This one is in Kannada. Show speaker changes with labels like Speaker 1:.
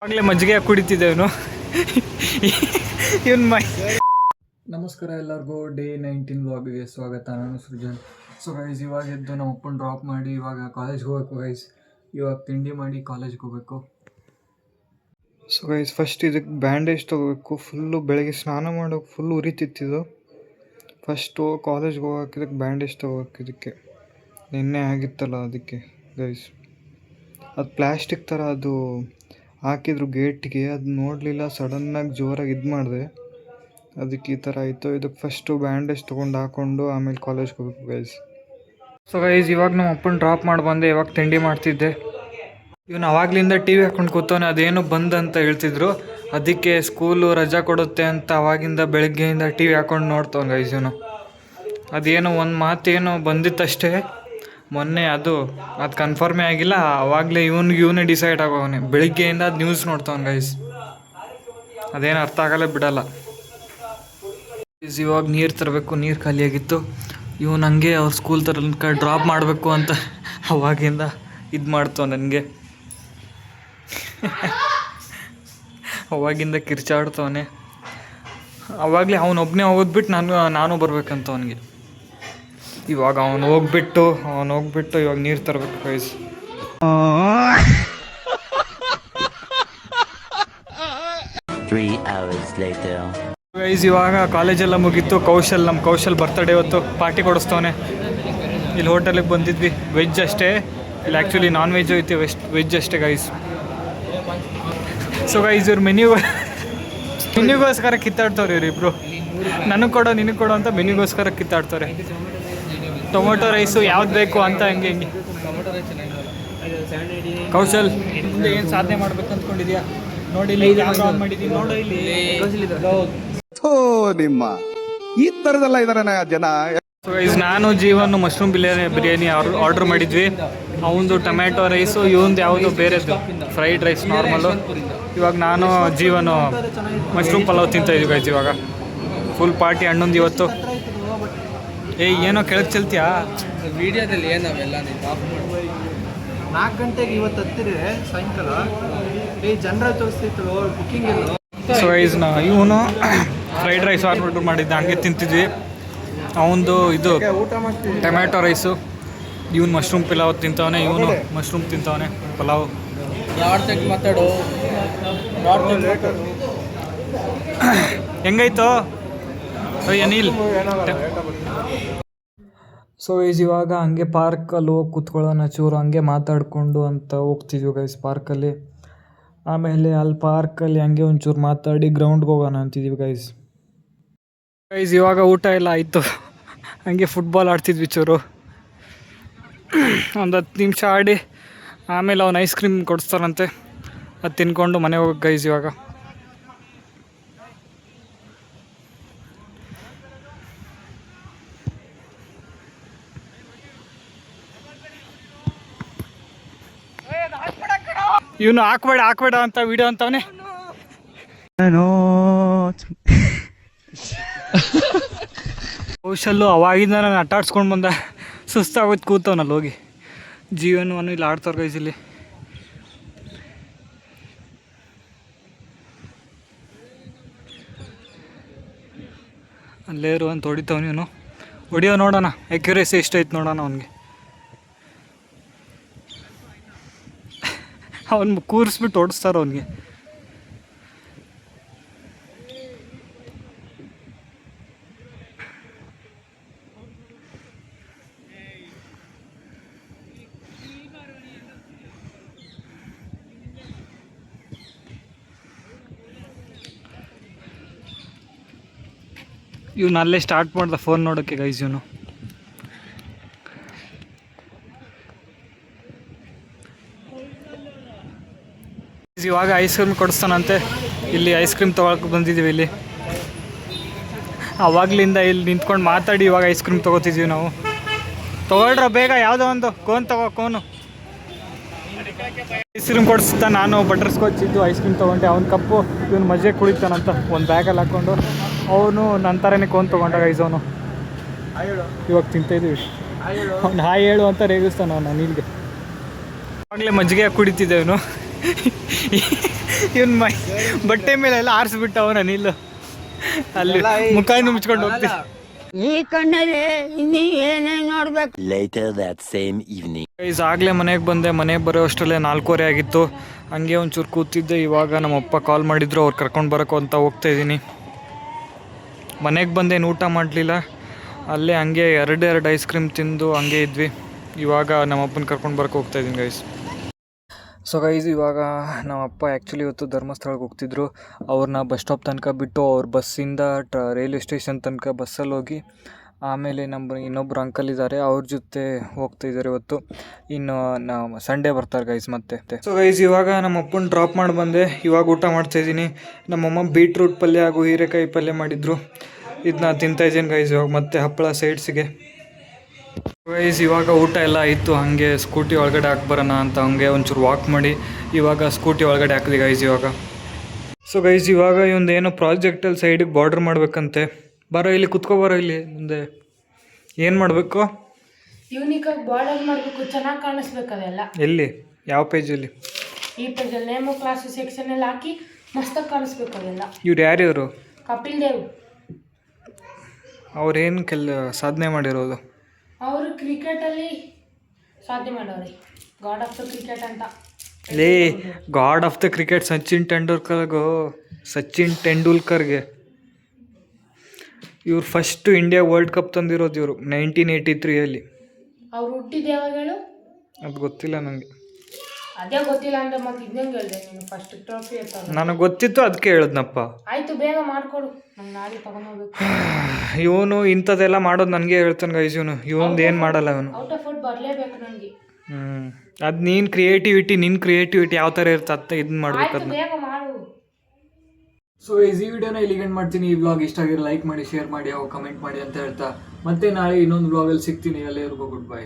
Speaker 1: ಆಗಲೇ ಮಜ್ಜಿಗೆ ಕುಡಿತಿದ್ದೇವನು ಇವನ್ ಮೈ.
Speaker 2: ನಮಸ್ಕಾರ ಎಲ್ಲರಿಗೂ ಡೇ 19 ವ್ಲಾಗ್ಗೆ ಸ್ವಾಗತ. ನಾನು ಸೃಜನ್. ಸೊ ಗೈಸ್, ಇವಾಗ ಎದ್ದು ನಮ್ಮ ಅಪ್ಪನ ಡ್ರಾಪ್ ಮಾಡಿ ಇವಾಗ ಕಾಲೇಜ್ಗೆ ಹೋಗ್ಬೇಕು ಗೈಸ್. ಇವಾಗ ತಿಂಡಿ ಮಾಡಿ ಕಾಲೇಜ್ಗೆ ಹೋಗ್ಬೇಕು. ಸೊ ಗೈಸ್, ಫಸ್ಟ್ ಇದಕ್ಕೆ ಬ್ಯಾಂಡೇಜ್ ತೊಗೋಬೇಕು. ಫುಲ್ಲು ಬೆಳಗ್ಗೆ ಸ್ನಾನ ಮಾಡೋಕೆ ಫುಲ್ ಉರಿತಿತ್ತಿದ್ದು. ಫಸ್ಟು ಕಾಲೇಜ್ಗೆ ಹೋಗೋಕೆ ಇದಕ್ಕೆ ಬ್ಯಾಂಡೇಜ್ ತೊಗೋಬೇಕು. ಇದಕ್ಕೆ ನಿನ್ನೆ ಆಗಿತ್ತಲ್ಲ ಅದಕ್ಕೆ ಗೈಸ್. ಅದು ಪ್ಲ್ಯಾಸ್ಟಿಕ್ ಥರ ಅದು ಹಾಕಿದ್ರು ಗೇಟ್ಗೆ, ಅದು ನೋಡಲಿಲ್ಲ, ಸಡನ್ನಾಗಿ ಜೋರಾಗಿ ಇದು ಮಾಡಿದೆ, ಅದಕ್ಕೆ ಈ ಥರ ಆಯಿತು. ಇದಕ್ಕೆ ಫಸ್ಟು ಬ್ಯಾಂಡೇಜ್ ತೊಗೊಂಡು ಹಾಕ್ಕೊಂಡು ಆಮೇಲೆ ಕಾಲೇಜ್ಗೆ ಹೋಗ್ಬೇಕು ಗೈಸ್. ಸೊ ಗೈಸ್, ಇವಾಗ ನಮ್ಮ ಅಪ್ಪನ ಡ್ರಾಪ್ ಮಾಡಿ ಬಂದೆ. ಇವಾಗ ತಿಂಡಿ ಮಾಡ್ತಿದ್ದೆ. ಇವನು ಅವಾಗಲಿಂದ ಟಿ ವಿ ಹಾಕ್ಕೊಂಡು ಕೂತವನೆ. ಅದೇನು ಬಂದಂತ ಹೇಳ್ತಿದ್ರು, ಅದಕ್ಕೆ ಸ್ಕೂಲು ರಜಾ ಕೊಡುತ್ತೆ ಅಂತ ಅವಾಗಿಂದ ಬೆಳಗ್ಗೆಯಿಂದ ಟಿ ವಿ ಹಾಕ್ಕೊಂಡು ನೋಡ್ತವನು ಗೈಸ್. ಇವನು ಅದೇನೋ ಒಂದು ಮಾತೇನೋ ಬಂದಿತ್ತಷ್ಟೇ ಮೊನ್ನೆ, ಅದು ಕನ್ಫರ್ಮೇ ಆಗಿಲ್ಲ. ಆವಾಗಲೇ ಇವನೇ ಡಿಸೈಡ್ ಆಗೋವನೆ. ಬೆಳಿಗ್ಗೆಯಿಂದ ಅದು ನ್ಯೂಸ್ ನೋಡ್ತಾವನು ಗೈಸ್. ಅದೇನು ಅರ್ಥ ಆಗಲ್ಲ ಬಿಡಲ್ಲ. ಇವಾಗ ನೀರು ತರಬೇಕು, ನೀರು ಖಾಲಿಯಾಗಿತ್ತು. ಇವನು ಹಂಗೆ ಅವ್ರ ಸ್ಕೂಲ್ ತನಕ ಡ್ರಾಪ್ ಮಾಡಬೇಕು ಅಂತ ಅವಾಗಿಂದ ಇದು ಮಾಡ್ತಾವ ನನಗೆ. ಅವಾಗಿಂದ ಕಿರ್ಚಾಡ್ತವನೆ. ಅವಾಗಲೇ ಅವನೊಬ್ಬನೇ ಹೋಗೋದ್ಬಿಟ್ಟು ನಾನು ಬರ್ಬೇಕಂತ ಅವನಿಗೆ. ಇವಾಗ ಅವನು ಹೋಗ್ಬಿಟ್ಟು ಇವಾಗ ನೀರು ತರಬೇಕು ಗೈಸ್. ಗೈಸ್, ಇವಾಗ ಕಾಲೇಜೆಲ್ಲ ಮುಗೀತು. ನಮ್ಮ ಕೌಶಲ್ ಬರ್ತಡೇ ಇವತ್ತು. ಪಾರ್ಟಿ ಕೊಡಿಸ್ತವನೆ. ಇಲ್ಲಿ ಹೋಟೆಲಿಗೆ ಬಂದಿದ್ವಿ. ವೆಜ್ ಅಷ್ಟೇ, ಇಲ್ಲಿ ಆ್ಯಕ್ಚುಲಿ ನಾನ್ ವೆಜ್ ಐತಿ, ವೆಜ್ ಅಷ್ಟೇ ಗೈಸ್. ಸೊ ಗೈಸ್, ಇವ್ರು ಮೆನ್ಯೂಗೋಸ್ಕರ ಕಿತ್ತಾಡ್ತವ್ರೆ ಇವರಿಬ್ರು. ನನಗೆ ಕೊಡೋ ನಿನಗೆ ಕೊಡೋ ಅಂತ ಮೆನ್ಯೂಗೋಸ್ಕರ ಕಿತ್ತಾಡ್ತಾರೆ. ಟೊಮೊಟೊ ರೈಸು ಯಾವ್ದು ಬೇಕು ಅಂತ ಹಂಗೆ ಕೌಶಲ್, ಮುಂದೆ ಏನು ಸಾಧನೆ ಮಾಡ್ಬೇಕು ಅಂದ್ಕೊಂಡಿದ್ಯಾ? ನೋಡಿ ಆನ್ ಮಾಡಿದ್ದೀನಿ, ನೋಡು ಇಲ್ಲಿ
Speaker 3: ನಿಮ್ಮ ಈ ಥರದೆಲ್ಲ ಇದಾರೆ ಜನ.
Speaker 2: ನಾನು ಜೀವನ್ ಮಶ್ರೂಮ್ ಬಿರಿಯಾನಿ ಆರ್ಡರ್ ಮಾಡಿದ್ವಿ. ಅವನದು ಟೊಮ್ಯಾಟೊ ರೈಸು, ಇವಂದು ಯಾವುದೋ ಬೇರೆದು ಫ್ರೈಡ್ ರೈಸ್ ನಾರ್ಮಲು. ಇವಾಗ ನಾನು ಜೀವನು ಮಶ್ರೂಮ್ ಪಲಾವ್ ತಿಂತಾಯಿದ್ವಿ ಗೈಸ್. ಇವಾಗ ಫುಲ್ ಪಾರ್ಟಿ ಅಣ್ಣಂದು ಇವತ್ತು. ಏನೋ ಕೆಳಗೆ ಚೆಲ್ತೀಯಾ
Speaker 1: ವಿಡಿಯೋದಲ್ಲಿ ಏನವೆಲ್ಲ 4 ಗಂಟೆಗೆ ಇವತ್ತು ಹತ್ತಿರ ಸಾಯಂಕಾಲ ಜನರ ತೋರಿಸ್ತಿತ್ತು ಬುಕ್ಕಿಂಗ್ ಎಲ್ಲ.
Speaker 2: ಸೊ ಗೈಸ್, ಇವನು ಫ್ರೈಡ್ ರೈಸ್ ಆರ್ಡರ್ ಮಾಡಿದ್ದೆ, ಹಂಗೆ ತಿಂತಿದ್ವಿ. ಅವನದು ಇದು ಟೊಮ್ಯಾಟೊ ರೈಸು, ಇವನು ಮಶ್ರೂಮ್ ಪಲಾವ್ ತಿಂತವನೆ, ಇವನು ಮಶ್ರೂಮ್ ತಿಂತವನೆ ಪಲಾವ್.
Speaker 1: ಮಾತಾಡು
Speaker 2: ಹೆಂಗಾಯ್ತು ಅನಿಲ್? ಸೊ ಗೈಸ್, ಇವಾಗ ಹಂಗೆ ಪಾರ್ಕಲ್ಲಿ ಹೋಗಿ ಕೂತ್ಕೊಳ್ಳೋಣ ಚೂರು, ಹಂಗೆ ಮಾತಾಡಿಕೊಂಡು ಅಂತ ಹೋಗ್ತಿದ್ವಿ ಗೈಸ್ ಪಾರ್ಕಲ್ಲಿ. ಆಮೇಲೆ ಅಲ್ಲಿ ಪಾರ್ಕಲ್ಲಿ ಹಂಗೆ ಒಂಚೂರು ಮಾತಾಡಿ ಗ್ರೌಂಡ್ಗೆ ಹೋಗೋಣ ಅಂತಿದ್ವಿ ಗೈಸ್. ಇವಾಗ ಊಟ ಎಲ್ಲ ಆಯಿತು. ಹಂಗೆ ಫುಟ್ಬಾಲ್ ಆಡ್ತಿದ್ವಿ ಚೂರು, ಒಂದು 10 ನಿಮಿಷ ಆಡಿ ಆಮೇಲೆ ಅವ್ನು ಐಸ್ ಕ್ರೀಮ್ ಕೊಡಿಸ್ತಾರಂತೆ, ಅದು ತಿನ್ಕೊಂಡು ಮನೆಗೆ ಹೋಗಿ ಗೈಸ್. ಇವಾಗ ಇವನು ಹಾಕ್ಬೇಡ ಅಂತ ವಿಡಿಯೋ ಅಂತವನೇ. ಕೌಶಲ್ಲು ಅವಾಗಿಂದ ನಾನು ಆಟಾಡ್ಸ್ಕೊಂಡು ಬಂದ, ಸುಸ್ತಾಗೋದು ಕೂತವನಲ್ಲಿ ಹೋಗಿ. ಜೀವನವನ್ನು ಇಲ್ಲಿ ಆಡ್ತಾರೆ ಗೈಸ್. ಇಲ್ಲಿ ಅಲ್ಲೇರು ಅಂತ ಹೊಡಿತಾವ ನೀನು. ಹೊಡಿಯೋ ನೋಡೋಣ, ಅಕ್ಯುರೇಸಿ ಎಷ್ಟೈತೆ ನೋಡೋಣ ಅವನಿಗೆ. ಅವನು ಕೂರಿಸ್ಬಿಟ್ಟು ಓಡಿಸ್ತಾರೆ ಅವನಿಗೆ. ಇವನು ಅಲ್ಲೇ ಸ್ಟಾರ್ಟ್ ಮಾಡ್ದ ಫೋನ್ ನೋಡೋಕ್ಕೆ ಗೈಸ್. ಇವನು ಇವಾಗ ಐಸ್ ಕ್ರೀಮ್ ಕೊಡಿಸ್ತಾನಂತೆ. ಇಲ್ಲಿ ಐಸ್ ಕ್ರೀಮ್ ತೊಗೊಳಕ್ಕೆ ಬಂದಿದ್ದೀವಿ. ಇಲ್ಲಿ ಅವಾಗಲಿಂದ ಇಲ್ಲಿ ನಿಂತ್ಕೊಂಡು ಮಾತಾಡಿ ಇವಾಗ ಐಸ್ ಕ್ರೀಮ್ ತೊಗೋತಿದ್ದೀವಿ ನಾವು. ತೊಗೊಳ್ರ ಬೇಗ, ಯಾವುದೋ ಒಂದು ಕೋನು ಐಸ್ ಕ್ರೀಮ್ ಕೊಡಿಸ್ತಾ. ನಾನು ಬಟರ್ ಸ್ಕಾಚ್ ಇದ್ದು ಐಸ್ ಕ್ರೀಮ್ ತೊಗೊಂಡೆ. ಅವ್ನ ಕಪ್ಪು ಇವನು ಮಜೆ ಕುಡಿತಾನಂತ ಒಂದು ಬ್ಯಾಗಲ್ಲಿ ಹಾಕ್ಕೊಂಡು. ಅವನು ನನ್ನ ಥರನೇ ಕೋನ್ ತೊಗೊಂಡಾಗ ಗೈಸ್. ಅವನು ಇವಾಗ ತಿಂತಾಯಿದ್ದೀವಿ. ಅವ್ನು ಹಾಯ್ ಹೇಳು ಅಂತ ರೇಗಿಸ್ತಾನ ಅವನು ನೀಲ್ಗೆ. ಆವಾಗಲೇ ಮಜ್ಜಿಗೆ ಕುಡಿತಿದ್ದೆ ಅವನು. ಇವನ್ ಬಟ್ಟೆ ಮೇಲೆ ಎಲ್ಲ ಆರಿಸ್ಬಿಟ್ಟ ಅವನ ನಿಲ್ಲು ಅಲ್ಲಿ ಮುಖ ಮುಚ್ಕೊಂಡು ಹೋಗ್ತಿ
Speaker 4: ಈ ಕಣ್ಣಲ್ಲಿ ಇನ್ನೀ ಏನೇನ್ ನೋಡ್ಬೇಕು.
Speaker 5: Later that same evening.
Speaker 2: Guys ಆಗಲೇ ಮನೆಗೆ ಬಂದೆ. ಮನೆಗೆ ಬರೋ ಅಷ್ಟರಲ್ಲೇ 4:15 ಆಗಿತ್ತು. ಹಂಗೆ ಒಂಚೂರು ಕೂತಿದ್ದೆ. ಇವಾಗ ನಮ್ಮಪ್ಪ ಕಾಲ್ ಮಾಡಿದ್ರು, ಅವ್ರು ಕರ್ಕೊಂಡು ಬರೋಕು ಅಂತ ಹೋಗ್ತಾ ಇದ್ದೀನಿ. ಮನೆಗೆ ಬಂದೇನು ಊಟ ಮಾಡಲಿಲ್ಲ, ಅಲ್ಲೇ ಹಂಗೆ ಎರಡು ಐಸ್ ಕ್ರೀಮ್ ತಿಂದು ಹಂಗೆ ಇದ್ವಿ. ಇವಾಗ ನಮ್ಮಪ್ಪನ ಕರ್ಕೊಂಡು ಬರೋಕೆ ಹೋಗ್ತಾ ಇದ್ದೀನಿ ಗೈಸ್. ಸೊ ಗೈಸ್ ಇವಾಗ ನಮ್ಮಪ್ಪ ಆ್ಯಕ್ಚುಲಿ ಇವತ್ತು ಧರ್ಮಸ್ಥಳಕ್ಕೆ ಹೋಗ್ತಿದ್ರು. ಅವ್ರನ್ನ ಬಸ್ ಸ್ಟಾಪ್ ತನಕ ಬಿಟ್ಟು ಅವ್ರ ಬಸ್ಸಿಂದ ರೈಲ್ವೆ ಸ್ಟೇಷನ್ ತನಕ ಬಸ್ಸಲ್ಲಿ ಹೋಗಿ ಆಮೇಲೆ ನಮ್ಮ ಇನ್ನೊಬ್ಬರು ಅಂಕಲ್ ಇದ್ದಾರೆ, ಅವ್ರ ಜೊತೆ ಹೋಗ್ತಾಯಿದ್ದಾರೆ ಇವತ್ತು. ಇನ್ನು ನಾವು ಸಂಡೇ ಬರ್ತಾರೆ ಗೈಸ್ ಮತ್ತೆ. ಸೊ ಗೈಸ್ ಇವಾಗ ನಮ್ಮ ಅಪ್ಪನ ಡ್ರಾಪ್ ಮಾಡಿ ಬಂದೆ. ಇವಾಗ ಊಟ ಮಾಡ್ತಾಯಿದ್ದೀನಿ. ನಮ್ಮಮ್ಮ ಬೀಟ್ರೂಟ್ ಪಲ್ಯ ಹಾಗೂ ಹೀರೆಕಾಯಿ ಪಲ್ಯ ಮಾಡಿದರು, ಇದನ್ನ ತಿಂತಾಯಿದ್ದೀನಿ ಗೈಸ್. ಇವಾಗ ಮತ್ತೆ ಹಪ್ಪಳ ಸೈಡ್ಸಿಗೆ. ಗೈಸ್ ಇವಾಗ ಊಟ ಎಲ್ಲ ಆಯಿತು. ಹಾಗೆ ಸ್ಕೂಟಿ ಒಳಗಡೆ ಹಾಕ್ಬರೋಣ ಅಂತ ಹಂಗೆ ಒಂಚೂರು ವಾಕ್ ಮಾಡಿ ಇವಾಗ ಸ್ಕೂಟಿ ಒಳಗಡೆ ಹಾಕಿದೆ ಗೈಸ್ ಇವಾಗ. ಸೊ ಗೈಸ್ ಇವಾಗ ಇವಂದು ಏನೋ ಪ್ರಾಜೆಕ್ಟಲ್ಲಿ ಸೈಡಿಗೆ ಬಾರ್ಡ್ರ್ ಮಾಡಬೇಕಂತೆ. ಬರೋ ಇಲ್ಲಿ ಕುತ್ಕೊಬರೋ ಇಲ್ಲಿ ಮುಂದೆ. ಏನು ಮಾಡಬೇಕು?
Speaker 6: ಯೂನಿಕಾಗಿ ಬಾರ್ಡರ್ ಮಾಡಬೇಕು, ಚೆನ್ನಾಗಿ ಕಾಣಿಸ್ಬೇಕು ಅದೆಲ್ಲ.
Speaker 2: ಎಲ್ಲಿ ಯಾವ ಪೇಜಲ್ಲಿ?
Speaker 6: ಈ ಪೇಜಲ್ಲಿ ನೇಮು ಕ್ಲಾಸು ಸೆಕ್ಷನಲ್ಲಿ ಹಾಕಿ ಮಸ್ತಾಗಿ ಕಾಣಿಸ್ಬೇಕು ಅದೆಲ್ಲ.
Speaker 2: ಇವ್ರು ಯಾರ್ಯವರು?
Speaker 6: ಕಪಿಲ್ ದೇವ್.
Speaker 2: ಅವ್ರೇನು ಸಾಧನೆ ಮಾಡಿರೋದು?
Speaker 6: ಅವರು ಕ್ರಿಕೆಟಲ್ಲಿ ಸಾಧನೆ ಮಾಡೋರಿ, ಗಾಡ್ ಆಫ್ ದ ಕ್ರಿಕೆಟ್ ಅಂತ.
Speaker 2: ಲೇ god of the cricket Sachin ತೆಂಡೂಲ್ಕರ್ಗೆ ಇವ್ರು ಫಸ್ಟು ಇಂಡಿಯಾ ವರ್ಲ್ಡ್ ಕಪ್ ತಂದಿರೋದು ಇವರು 1983
Speaker 6: ಅವ್ರು ಹುಟ್ಟಿದ ಯಾವಾಗ ಹೇಳು?
Speaker 2: ಅದು ಗೊತ್ತಿಲ್ಲ ನನಗೆ.
Speaker 6: ಅದೇ ಗೊತ್ತಿಲ್ಲ ಅಂದ್ರೆ ಮತ್ತೆ ಇನ್ನೇನು ಹೇಳಿದೆ ನೀನು? ಫಸ್ಟ್ ಟ್ರೋಫಿ ಇರ್ತಾರೆ.
Speaker 2: ನನಗೆ ಗೊತ್ತಿತ್ತು, ಅದಕ್ಕೆ ಹೇಳಿದ್ನಪ್ಪ.
Speaker 6: ಆಯಿತು, ಬೇಗ ಮಾಡಿಕೊಡು, ನಂಗೆ ನಾಳೆ ತಗೊಂಡೋಗ್ಬೇಕು.
Speaker 2: ಇವನು ಇಂಥದ್ದೆಲ್ಲ ಮಾಡೋದು ನನಗೆ ಹೇಳ್ತಾನೆ ಗೈಸ್. ಇವನು ಏನು ಮಾಡಲ್ಲ ಇವನು.
Speaker 6: ಔಟ್ ಆಫ್ ಔಟ್ ಬರಲೇಬೇಕು ನನಗೆ.
Speaker 2: ಅದು ನಿನ್ನ ಕ್ರಿಯೇಟಿವಿಟಿ ಯಾವ ಥರ ಇರ್ತದೆ ಇದನ್ನ ಮಾಡ್ಬೇಕು
Speaker 6: ಆಯಿತು, ಬೇಗ ಮಾಡು.
Speaker 2: ಸೊ ಈ ವಿಡಿಯೋನ ಇಲ್ಲಿಗೆ ಎಂಡ್ ಮಾಡ್ತೀನಿ. ಈ ವ್ಲಾಗ್ ಇಷ್ಟ ಆಗಿರೋ ಲೈಕ್ ಮಾಡಿ, ಶೇರ್ ಮಾಡಿ, ಕಮೆಂಟ್ ಮಾಡಿ ಅಂತ ಹೇಳ್ತಾ ಮತ್ತೆ ನಾಳೆ ಇನ್ನೊಂದು ವ್ಲಾಗಲ್ಲಿ ಸಿಗ್ತೀನಿ. ಎಲ್ಲರಿಗೂ ಗುಡ್ ಬೈ.